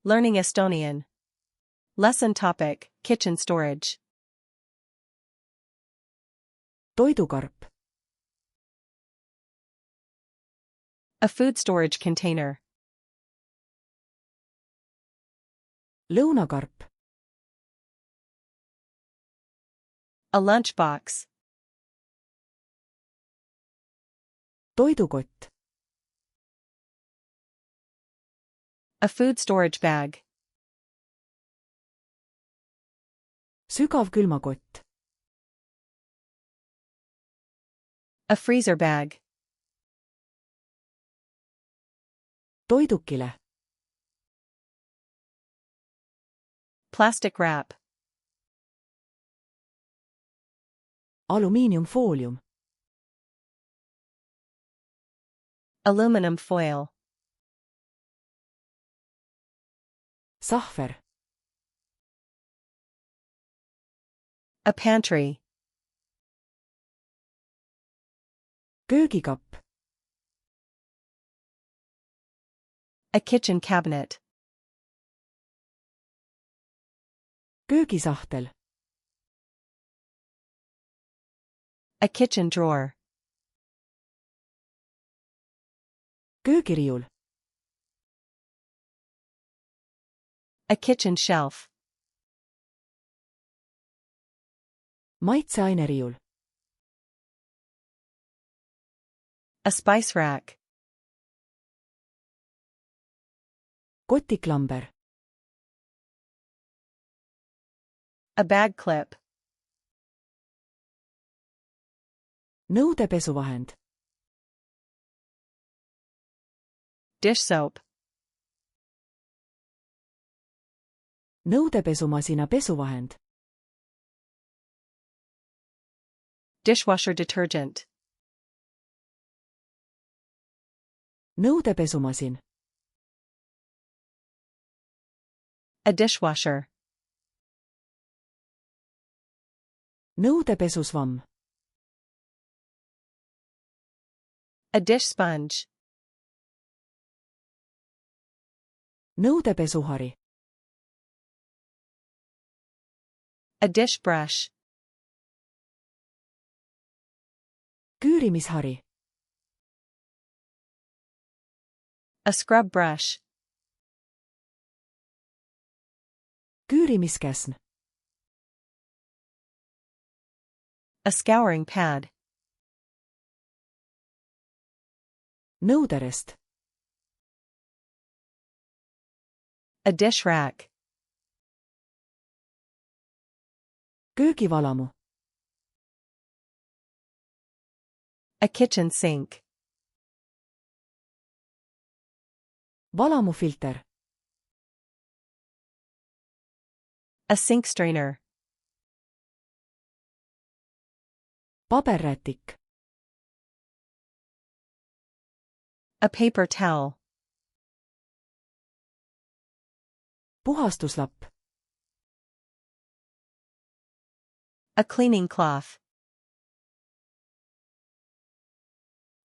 Learning Estonian. Lesson topic, kitchen storage. toidukarp, A food storage container. lõunakarp, A lunchbox. toidukott, A food storage bag. sügavkülmakott, A freezer bag. toidukile, Plastic wrap. alumiiniumfoolium, Aluminum foil. sahver, A pantry. köögikapp, A kitchen cabinet. köögisahtel, A kitchen drawer. köögiriiul, A kitchen shelf. maitseaineriiul, A spice rack. kotiklamber, A bag clip. nõudepesuvahend, Dish soap. nõudepesumasina pesuvahend, Dishwasher detergent. nõudepesumasin, A dishwasher. nõudepesusvamm, A dish sponge. nõudepesuhari, A dish brush. küürimishari, A scrub brush. küürimiskäsn, A scouring pad. nõuderest, A dish rack. köögivalamu, A kitchen sink. valamufilter, A sink strainer. paberrätik, A paper towel. puhastuslapp, A cleaning cloth.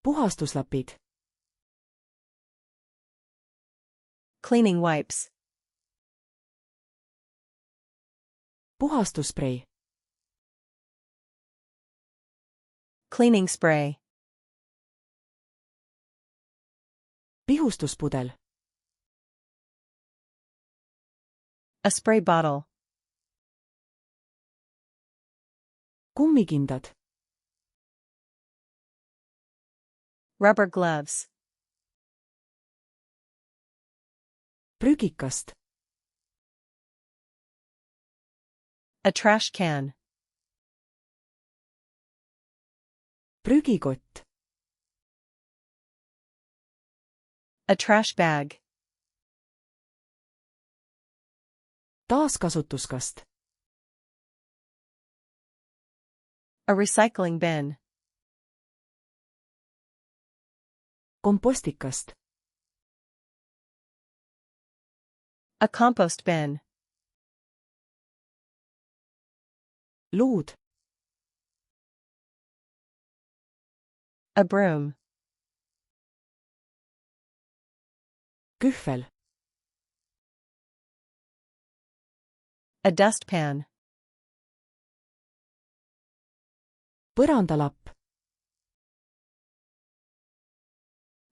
puhastuslapid, Cleaning wipes. puhastusspray, Cleaning spray. pihustuspudel, A spray bottle. kummikindad, Rubber gloves. prügikast, A trash can. prügikott, A trash bag. taaskasutuskast, A recycling bin. kompostikast, A compost bin. luud, A broom. kühvel, A dustpan. põrandalapp,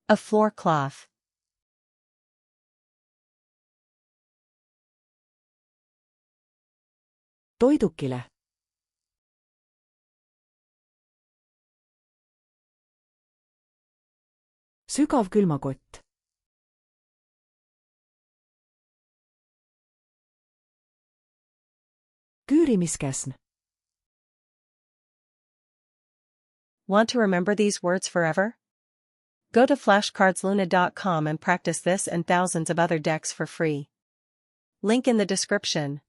A floor cloth. toidukile, sügav külmakott, küürimiskäsn, Want to remember these words forever? Go to flashcardsluna.com and practice this and thousands of other decks for free. Link in the description.